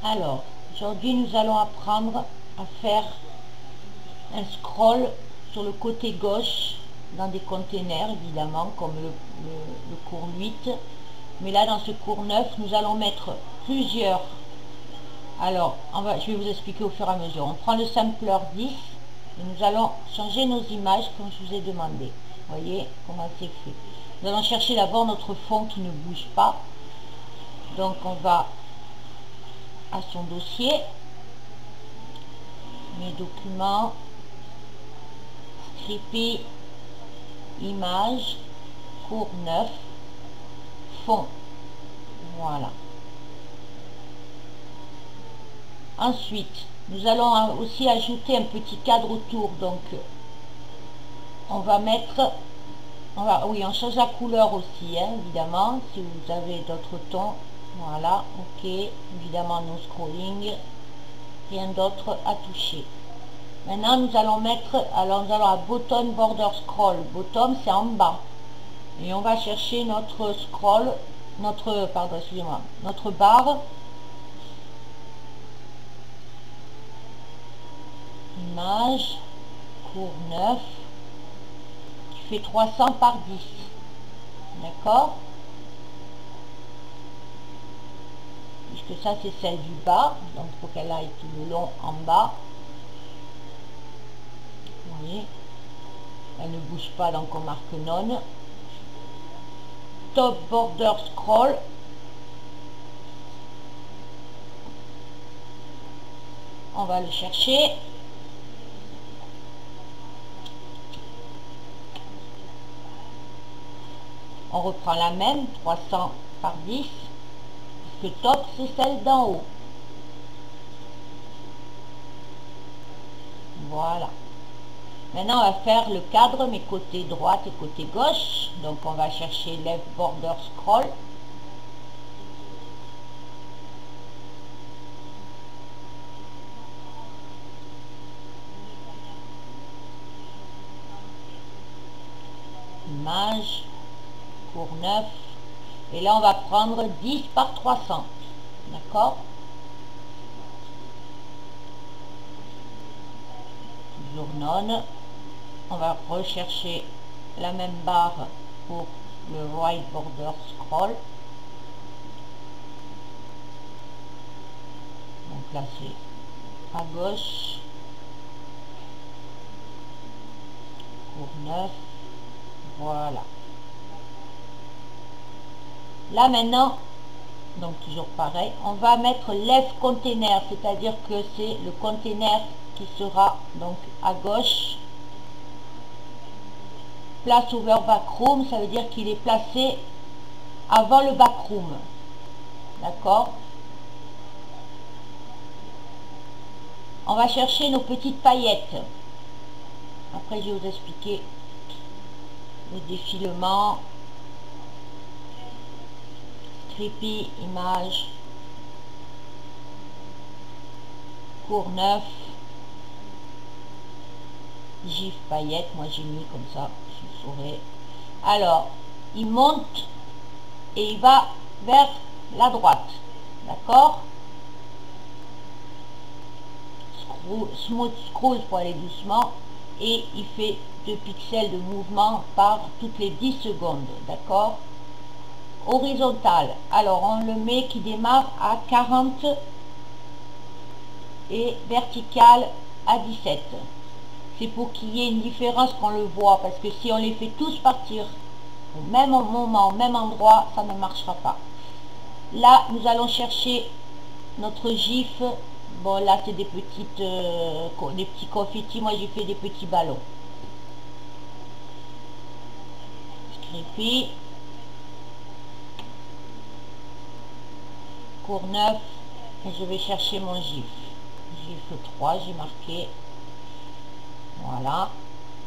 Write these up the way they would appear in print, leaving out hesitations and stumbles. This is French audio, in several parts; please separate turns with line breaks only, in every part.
Alors, aujourd'hui nous allons apprendre à faire un scroll sur le côté gauche dans des containers évidemment comme le cours 8. Mais là dans ce cours 9 nous allons mettre plusieurs. Alors je vais vous expliquer au fur et à mesure. On prend le sampler 10 et nous allons changer nos images comme je vous ai demandé. Vous voyez comment c'est fait. Nous allons chercher d'abord notre fond qui ne bouge pas. Donc on va à son dossier, mes documents, Scrippy, images, cours 9, fond. Voilà. Ensuite, nous allons aussi ajouter un petit cadre autour. Donc, on va mettre... oui, on change la couleur aussi, hein, évidemment, si vous avez d'autres tons. Voilà, ok. Évidemment, no scrolling. Rien d'autre à toucher. Maintenant, nous allons mettre... Alors, nous allons à bottom border scroll. Bottom, c'est en bas. Et on va chercher notre scroll, pardon, excusez-moi, notre barre. Image, cours 9, qui fait 300 par 10. D'accord? Puisque ça, c'est celle du bas. Donc, il faut qu'elle aille tout le long en bas. Vous voyez? Elle ne bouge pas, donc on marque none. Top border scroll. On va le chercher. On reprend la même, 300 par 10, puisque top, c'est celle d'en haut. Voilà. Maintenant, on va faire le cadre, mais côté droite et côté gauche. Donc, on va chercher left border scroll. Image, cours 9. Et là, on va prendre 10 par 300. D'accord? Toujours none. On va rechercher la même barre pour le right border scroll. Donc là, c'est à gauche. Cours 9. Voilà. Là maintenant, donc toujours pareil, on va mettre left container, c'est-à-dire que c'est le container qui sera donc à gauche. Place over backroom, ça veut dire qu'il est placé avant le backroom. D'accord? On va chercher nos petites paillettes. Après, je vais vous expliquer le défilement. Scrippy, image, cours 9, gif paillette, moi j'ai mis comme ça, je saurais. Alors, il monte et il va vers la droite, d'accord? Smooth scroll pour aller doucement, et il fait 2 pixels de mouvement par toutes les 10 secondes, d'accord? Horizontal, alors on le met qui démarre à 40 et vertical à 17. C'est pour qu'il y ait une différence qu'on le voit, parce que si on les fait tous partir au même moment, au même endroit, ça ne marchera pas. Là, nous allons chercher notre gif. Bon, là, c'est des petites, des petits confettis. Moi, j'ai fait des petits ballons. Scrippy. Cours 9. Et je vais chercher mon gif. Gif 3, j'ai marqué. Voilà.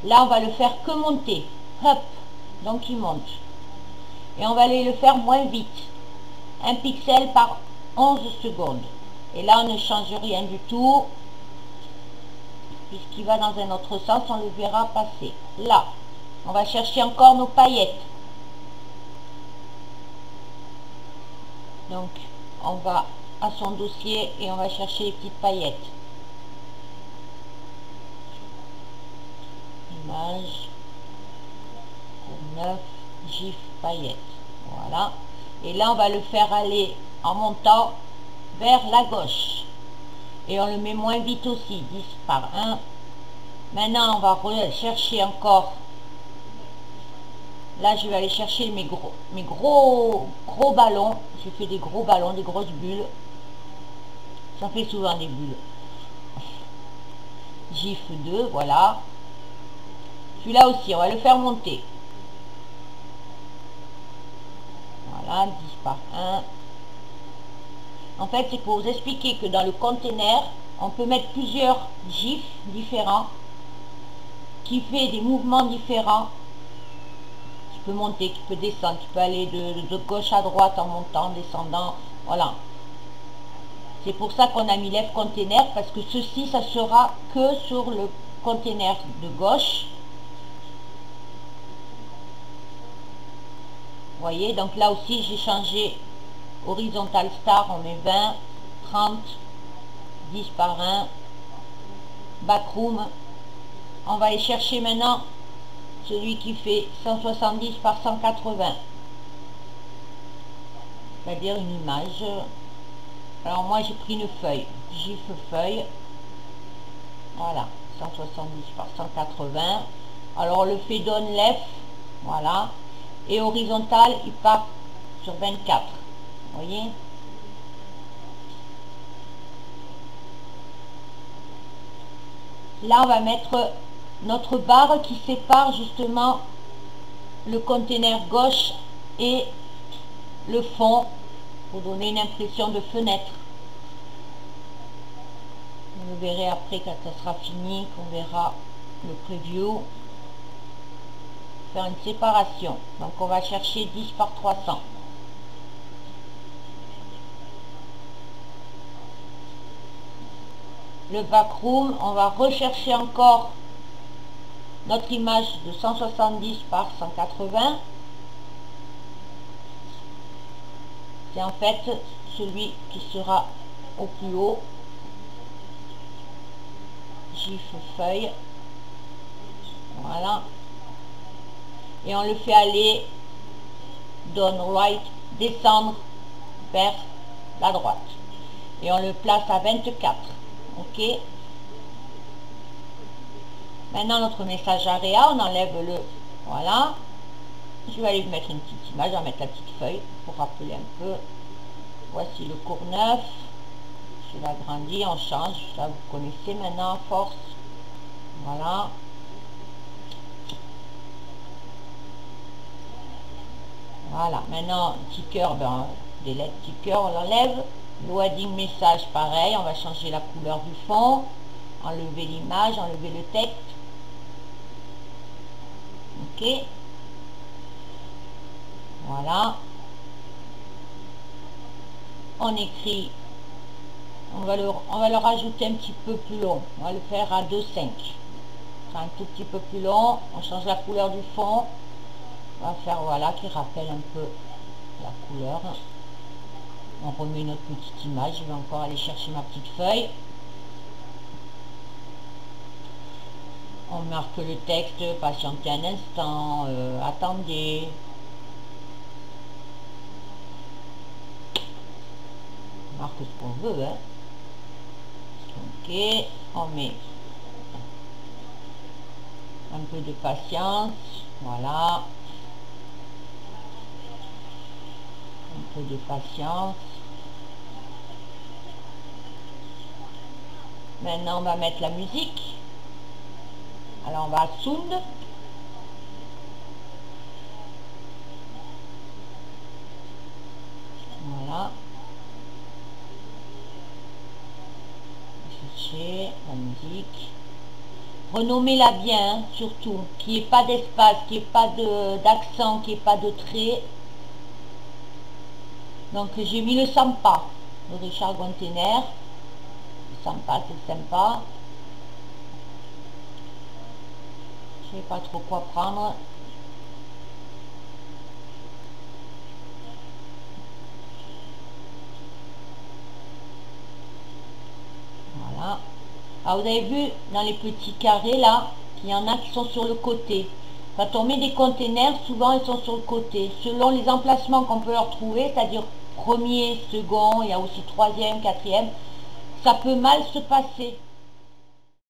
Là, on va le faire que monter. Hop. Donc, il monte. Et on va aller le faire moins vite. 1 pixel par 11 secondes. Et là, on ne change rien du tout. Puisqu'il va dans un autre sens, on le verra passer. Là, on va chercher encore nos paillettes. Donc, on va à son dossier et on va chercher les petites paillettes. Image, Courneuve, GIF, paillettes. Voilà. Et là, on va le faire aller en montant vers la gauche. Et on le met moins vite aussi, 10 par 1. Maintenant, on va rechercher encore. Là, je vais aller chercher mes gros ballons. J'ai fait des gros ballons, des grosses bulles. Ça fait souvent des bulles. GIF 2, voilà. Celui-là aussi, on va le faire monter. Voilà, 10 par 1. En fait, c'est pour vous expliquer que dans le container, on peut mettre plusieurs GIFs différents qui fait des mouvements différents. Tu peux monter, tu peux descendre, tu peux aller de gauche à droite en montant, descendant. Voilà. C'est pour ça qu'on a mis lève container, parce que ceci, ça sera que sur le container de gauche. Vous voyez, donc là aussi, j'ai changé horizontal star, on met 20, 30, 10 par 1, backroom. On va aller chercher maintenant celui qui fait 170 par 180, c'est-à-dire une image. Alors moi j'ai pris une feuille, GIF feuille, voilà, 170 par 180. Alors on le fait down left, voilà, et horizontal il part sur 24, vous voyez. Là on va mettre notre barre qui sépare justement le container gauche et le fond pour donner une impression de fenêtre. Vous le verrez après quand ça sera fini, qu'on verra le preview. Faire une séparation. Donc on va chercher 10 par 300. Le backroom, on va rechercher encore notre image de 170 par 180. C'est en fait celui qui sera au plus haut. GIF feuille. Voilà. Et on le fait aller down right, descendre vers la droite. Et on le place à 24. OK. Maintenant, notre message area, on enlève le... Voilà. Je vais aller mettre une petite image, on va mettre la petite feuille pour rappeler un peu. Voici le Courneuve. Je l'agrandis, on change. Ça, vous connaissez maintenant, force. Voilà. Voilà. Maintenant, ticker, ben, des lettres ticker, on l'enlève. Loading message, pareil. On va changer la couleur du fond. Enlever l'image, enlever le texte. OK. Voilà. On écrit. On va le rajouter un petit peu plus long. On va le faire à 2,5. C'est un tout petit peu plus long. On change la couleur du fond. On va faire, voilà, qui rappelle un peu la couleur. On remet notre petite image. Je vais encore aller chercher ma petite feuille. On marque le texte, patientez un instant, attendez. On marque ce qu'on veut, hein. OK, on met un peu de patience, voilà. Un peu de patience. Maintenant, on va mettre la musique. Alors, on va à Sound. Voilà. Chercher la musique. Renommez-la bien, hein, surtout. Qu'il n'y ait pas d'espace, qu'il n'y ait pas d'accent, qu'il n'y ait pas de trait. Donc, j'ai mis le Sampa de Richard Container. Le Sampa, c'est sympa. Je ne sais pas trop quoi prendre. Alors vous avez vu dans les petits carrés là, qu'il y en a qui sont sur le côté. Quand on met des containers, souvent ils sont sur le côté. Selon les emplacements qu'on peut leur trouver, c'est-à-dire premier, second, il y a aussi troisième, quatrième, ça peut mal se passer.